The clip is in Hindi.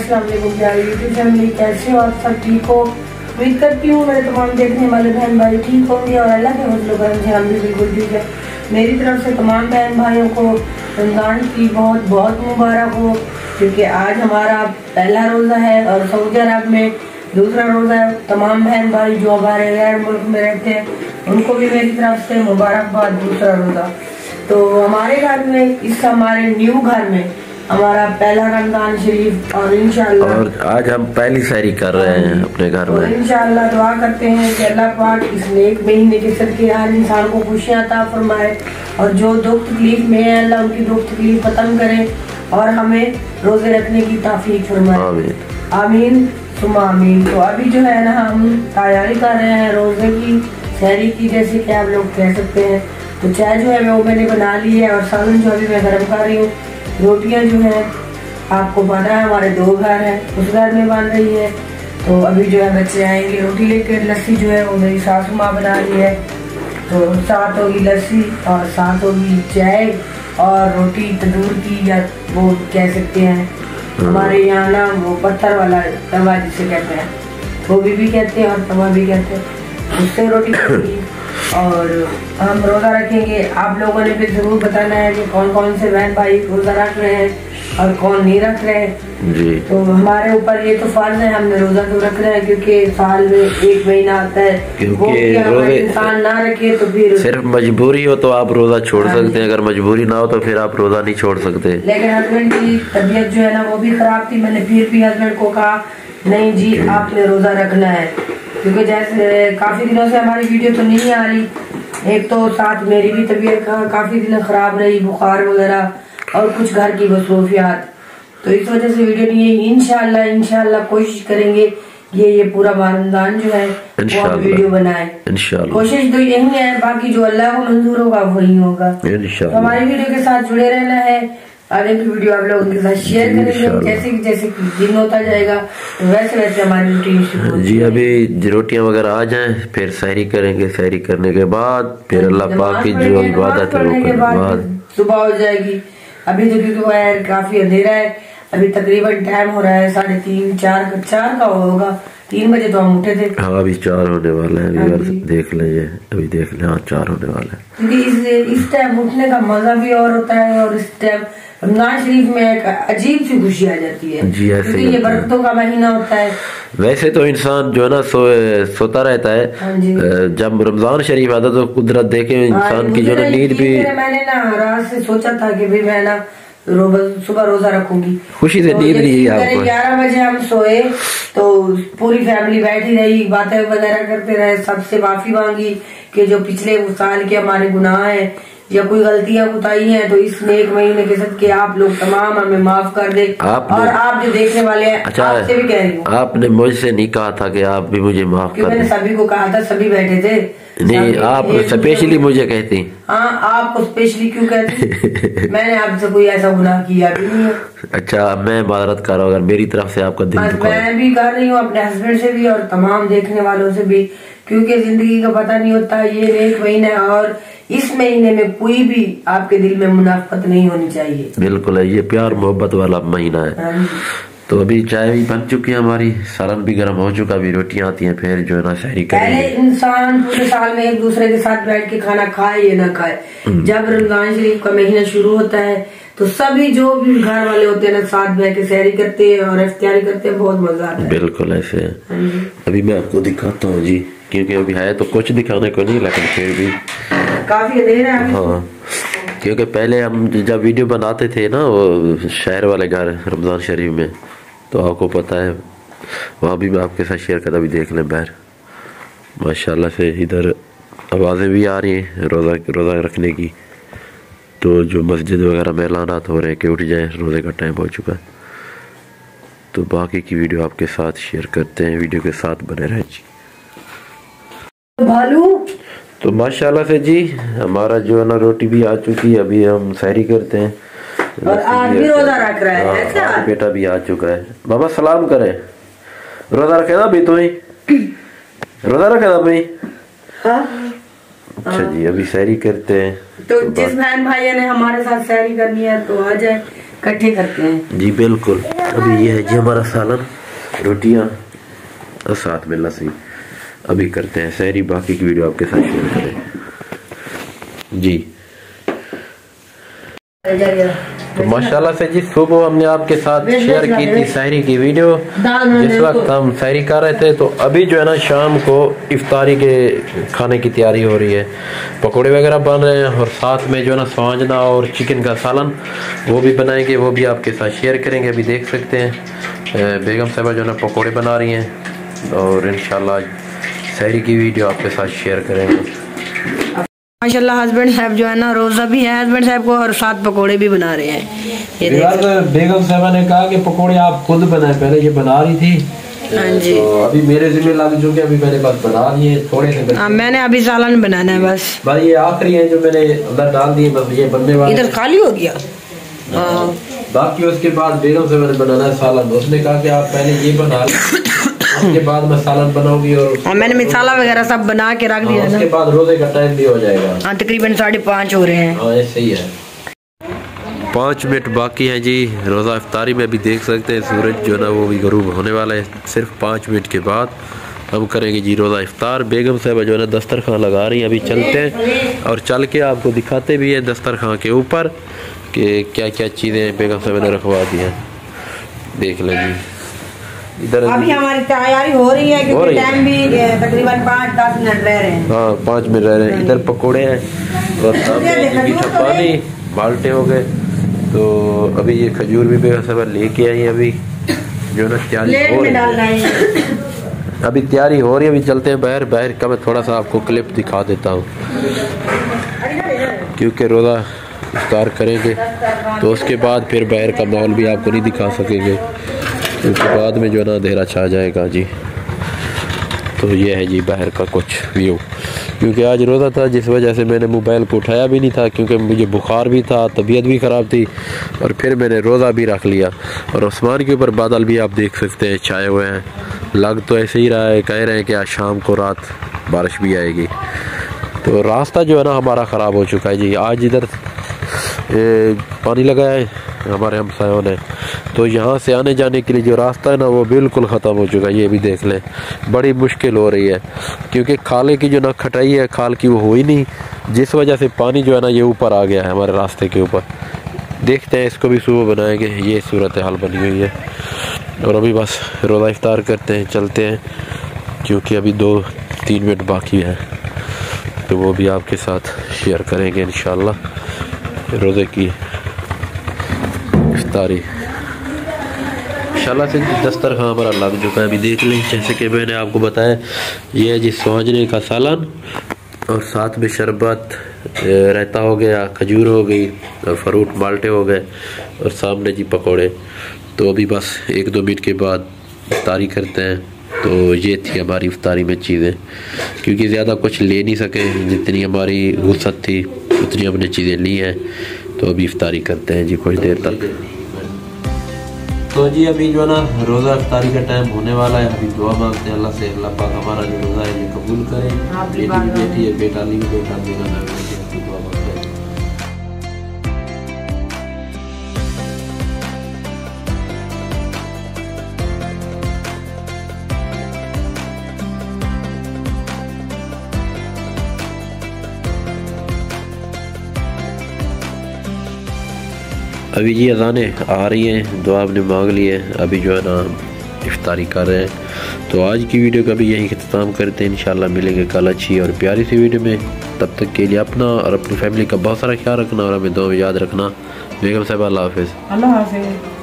अस्सलाम वालेकुम प्यारी यूट्यूब फैमिली, कैसे हो आप सब? ठीक हो? उम्मीद करती हूँ मेरे तमाम देखने वाले बहन भाई ठीक होंगे और अल्लाह के फजल करम से हम भी बिल्कुल ठीक है। मेरी तरफ से तमाम बहन भाइयों को रमज़ान की बहुत बहुत मुबारक हो, क्योंकि आज हमारा पहला रोज़ा है और सऊदी अरब में दूसरा रोज़ा है। तमाम बहन भाई जो हमारे गैर मुल्क में रहते हैं उनको भी मेरी तरफ से मुबारकबाद दूसरा रोज़ा। तो हमारे घर में इस हमारे न्यू घर में हमारा पहला रमजान शरीफ और इंशाअल्लाह और आज हम पहली सहरी कर रहे हैं अपने घर में। इंशाअल्लाह दुआ करते हैं कि अल्लाह पाक इस नेक महीने के सदके हर इंसान को खुशियां अता फरमाए और जो दुख तकलीफ में है अल्लाह उनकी दुख तकलीफ खत्म करे और हमें रोजे रखने की तौफीक फरमाए। आमीन सुमा आमीन। तो अभी जो है ना हम तैयारी कर रहे हैं रोजे की सहरी की, जैसे कि आप लोग कह सकते हैं। तो चाय जो है वो मैंने बना ली है और सालन जो अभी मैं गर्म कर रही हूँ। रोटियां जो है आपको पता है हमारे दो घर हैं, उस घर में बन रही है। तो अभी जो है बच्चे आएंगे रोटी लेकर। लस्सी जो है वो मेरी सासू माँ बना रही है, तो साथ होगी लस्सी और साथ होगी चाय और रोटी तंदूर की, या वो कह सकते हैं हमारे यहाँ ना वो पत्थर वाला तवा जिसे कहते हैं, वो भी कहते हैं और तवा भी कहते हैं, उससे रोटी बनेगी। और हम रोज़ा रखेंगे। आप लोगों ने भी जरूर बताना है कि कौन कौन से बहन भाई रोज़ा रख रहे हैं और कौन नहीं रख रहे हैं जी। तो हमारे ऊपर ये तो फर्ज है, हमने रोज़ा तो रख रहे हैं क्योंकि साल में एक महीना आता है, क्योंकि रोजे इंसान ना रखे तो फिर सिर्फ मजबूरी हो तो आप रोज़ा छोड़ सकते हैं, अगर मजबूरी ना हो तो फिर आप रोज़ा नहीं छोड़ सकते। लेकिन हस्बैंड की तबीयत जो है ना वो भी खराब थी, मैंने फिर भी हस्बैंड को कहा नहीं जी आपने रोज़ा रखना है, क्योंकि जैसे काफ़ी दिनों से हमारी वीडियो तो नहीं आ रही। एक तो साथ मेरी भी तबीयत काफ़ी दिन खराब रही, बुखार वगैरह और कुछ घर की मसरूफियात, तो इस वजह से वीडियो नहीं है। इंशाल्लाह कोशिश करेंगे ये पूरा रमजान जो है वो आप वीडियो बनाए। कोशिश तो यही है, बाकी जो अल्लाह को मंजूर होगा वही होगा। तो हमारी वीडियो के साथ जुड़े रहना है। आगे की वीडियो आप लोगों के साथ शेयर करेंगे, जैसे दिन होता जाएगा वैसे हमारी रूटीन जी। अभी रोटियां वगैरह आ जाएं फिर सहरी करेंगे, सहरी करने के बाद फिर अल्लाह पाक की जो इबादत है उसके बाद सुबह हो जाएगी। अभी तो क्योंकि काफी अंधेरा है, अभी तकरीबन टाइम हो रहा है 3:30 4 का होगा। 3 बजे तो हम उठे थे। हाँ अभी 4 होने वाला है, अभी देख लेंगे, अभी देख लें। हाँ 4 होने वाला है, क्योंकि इस टाइम उठने का मजा भी और होता है और इस टाइम रमजान शरीफ में एक अजीब सी खुशी आ जाती है जी। ऐसे ये बरकतों का महीना होता है। वैसे तो इंसान जो है ना सोता रहता है, जब रमजान शरीफ आता तो कुदरत देखे इंसान की जो है नींद भी। मैंने ना रात से सोचा था कि भाई मैं ना सुबह रोजा रखूंगी, खुशी से नींद नहीं आई। 11 बजे हम सोए तो पूरी फैमिली बैठी रही, बातें वगैरह करते रहे, सबसे माफी मांगी कि जो पिछले साल के हमारे गुनाह है या कोई गलतियां कुताई हैं तो इस नेक महीने के सदके आप लोग तमाम हमें माफ कर दे। और आप जो देखने वाले हैं अच्छा, आपसे भी कह रही हूँ, आपने मुझसे नहीं कहा था कि आप भी मुझे माफ कर मैंने सभी को कहा था, सभी बैठे थे। नहीं आप स्पेशली मुझे कहती। हाँ आपको स्पेशली क्यों कहती? मैंने आपसे कोई ऐसा गुनाह किया भी नहीं है। अच्छा मैं माजरत कर रहा हूँ अगर मेरी तरफ से आपका दिल दुखा। मैं भी कर रही हूँ अपने हस्बैंड से भी और तमाम देखने वालों से भी, क्योंकि जिंदगी का पता नहीं होता। ये एक महीना है और इस महीने में कोई भी आपके दिल में मुनाफत नहीं होनी चाहिए। बिल्कुल है, ये प्यार मोहब्बत वाला महीना है। तो अभी चाय भी बन चुकी है हमारी, सालन भी गर्म हो चुका, अभी रोटियां आती हैं, फिर जो है ना सहरी करेंगे। पहले इंसान पूरे साल में एक दूसरे के साथ बैठ के खाना खाए या ना खाए, जब रमजान शरीफ का महीना शुरू होता है तो सभी जो भी घर वाले होते हैं ना साथ बैठ के सहरी करते हैं और इफ्तारी करते हैं, बहुत मजा आता है। बिल्कुल ऐसे है। अभी मैं आपको दिखाता हूँ जी, क्योंकि अभी है तो कुछ दिखाने को नहीं, लेकिन फिर भी काफी अंधेरा है। हाँ क्योंकि पहले हम जब वीडियो बनाते थे ना वो शहर वाले घर रमजान शरीफ में, तो आपको पता है वहाँ भी मैं आपके साथ शेयर करता। भी देख लें बाहर माशाल्लाह से इधर आवाज़ें भी आ रही हैं रोज़ा रखने की। तो जो मस्जिद वगैरह में ऐलानात हो रहे हैं कि उठ जाएं, रोज़े का टाइम हो चुका है। तो बाकी की वीडियो आपके साथ शेयर करते हैं, वीडियो के साथ बने रहें जी। भालू तो माशाल्लाह से जी हमारा जो है ना रोटी भी आ चुकी है, अभी हम सहरी करते हैं और आज भी रोजा रख रहा है। हाँ, बेटा भी आ चुका है। बाबा सलाम करे, रोजा रखे ना भाई, तुम्हें रोजा रखे ना भाई? अच्छा जी अभी सहरी करते हैं। तो जिस बहन भाई ने हमारे साथ सहरी करनी है तो आ जाए, इकट्ठे करते हैं जी। बिल्कुल अभी ये है जी हमारा सालन, रोटियाँ और साथ में लस्सी। अभी करते हैं सहरी, बाकी की वीडियो आपके साथ शेयर करें जी। तो माशाल्लाह से जी सुबह हमने आपके साथ शेयर की थी सहरी की वीडियो, जिस वक्त हम सहरी कर रहे थे। तो अभी जो है ना शाम को इफ्तारी के खाने की तैयारी हो रही है, पकोड़े वगैरह बन रहे हैं और साथ में जो है ना स्वांजना और चिकन का सालन वो भी बनाएंगे, वो भी आपके साथ शेयर करेंगे। अभी देख सकते हैं बेगम साहबा जो है ना पकोड़े बना रही हैं और इंशाल्लाह सहरी की वीडियो आपके साथ शेयर करेंगे। माशाल्लाह हस्बैंड साहब जो है ना रोजा भी है हस्बैंड साहब को और साथ पकोड़े भी बना रहे हैं। ये बेगम साहबा ने कहा कि पकोड़े आप खुद बनाए, पहले ये बना रही थी। हाँ जी, तो अभी मेरे जिम्मे लग चुके, अभी मैंने बस बना दिए थोड़े से। हाँ मैंने अभी सालन बनाना है बस। भाई ये आखिरी है जो मैंने अंदर डाल दिए, बस ये बनने वाले। इधर खाली हो गया। बाकी उसके बाद बेगम से मैंने बनाना है सालन। उसने कहा कि आप पहले ये बना लें, उसके बाद मैं सालन बनाऊंगी। और मैंने मसाला वगैरह सब बना के रख दिया। उसके बाद रोजे का टाइम भी हो जाएगा। हाँ तकरीबन 5:30 हो रहे हैं। हाँ ऐसे ही है। 5 मिनट बाकी हैं जी रोज़ा इफ्तारी में। अभी देख सकते हैं सूरज जो ना वो भी गरूब होने वाला है। सिर्फ 5 मिनट के बाद हम करेंगे जी रोज़ा इफ्तार। बेगम साहब जो है ना दस्तरखान लगा रही हैं। अभी चलते हैं और चल के आपको दिखाते भी हैं दस्तरखान के ऊपर कि क्या क्या चीज़ें बेगम साहब ने रखवा दी हैं। देख लें जी इधर अभी हमारी तैयारी हो रही है क्योंकि टाइम भी तकरीबन 5-10 मिनट रह रहे हैं। हाँ 5 मिनट रह रहे हैं। इधर पकोड़े हैं और मीठा पानी बाल्टे हो गए। तो अभी ये खजूर भी बेगम साहब लेके आई है। अभी जो ना तैयारी हो रही है, अभी तैयारी हो रही है। अभी चलते हैं बाहर का मैं थोड़ा सा आपको क्लिप दिखा देता हूँ क्योंकि रोज़ा इफ्तार करेंगे तो उसके बाद फिर बाहर का माहौल भी आपको नहीं दिखा सकेंगे क्योंकि बाद में जो है ना अंधेरा छा जाएगा जी। तो ये है जी बाहर का कुछ व्यू, क्योंकि आज रोज़ा था जिस वजह से मैंने मोबाइल को उठाया भी नहीं था क्योंकि मुझे बुखार भी था, तबीयत भी ख़राब थी और फिर मैंने रोज़ा भी रख लिया। और आसमान के ऊपर बादल भी आप देख सकते हैं छाए हुए हैं। लग तो ऐसे ही रहा है, कह रहे हैं कि आज शाम को रात बारिश भी आएगी। तो रास्ता जो है ना हमारा ख़राब हो चुका है जी। आज इधर पानी लगा है हमारे हमसायों ने, तो यहाँ से आने जाने के लिए जो रास्ता है ना वो बिल्कुल ख़त्म हो चुका है। ये भी देख लें, बड़ी मुश्किल हो रही है क्योंकि खाले की जो ना खटाई है खाल की वो हुई नहीं, जिस वजह से पानी जो है ना ये ऊपर आ गया है हमारे रास्ते के ऊपर। देखते हैं इसको भी सुबह बनाएंगे। ये सूरत हाल बनी हुई है और अभी बस रोज़ा इफ्तार करते हैं, चलते हैं क्योंकि अभी 2-3 मिनट बाकी है तो वो भी आपके साथ शेयर करेंगे इंशाल्लाह। रोज़े की इफ्तारी इंशाल्लाह से दस्तरखान हमारा लग चुका है। अभी देख लें जैसे कि मैंने आपको बताया, ये है जी स्वांजने का सालन और साथ में शरबत, रायता हो गया, खजूर हो गई और फ्रूट बाल्टे हो गए और सामने जी पकोड़े। तो अभी बस 1-2 मिनट के बाद इफ्तारी करते हैं। तो ये थी हमारी इफ्तारी में चीज़ें, क्योंकि ज़्यादा कुछ ले नहीं सके, जितनी हमारी वुसअत थी उतनी हमने चीज़ें ली हैं। तो अभी इफ्तारी करते हैं जी कुछ देर तक। तो जी अभी जो है ना रोज़ा इफ्तारी का टाइम होने वाला है। अभी दुआ मांगते हैं अल्लाह से, अल्लाह पाक हमारा जो रोज़ा है ये कबूल करे। बेटी है, बेटा नहीं बेटा दुआ मांगते हैं। अभी ये अज़ानें आ रही हैं, दुआ आपने मांग ली है, अभी जो है ना इफ्तारी कर रहे हैं। तो आज की वीडियो का भी यही इख्तिताम करते हैं। इंशाल्लाह मिलेंगे कल अच्छी और प्यारी सी वीडियो में। तब तक के लिए अपना और अपनी फैमिली का बहुत सारा ख्याल रखना और हमें दुआ में याद रखना। बेगम साहब अल्लाह हाफ़िज़। अल्लाह हाफ़िज़।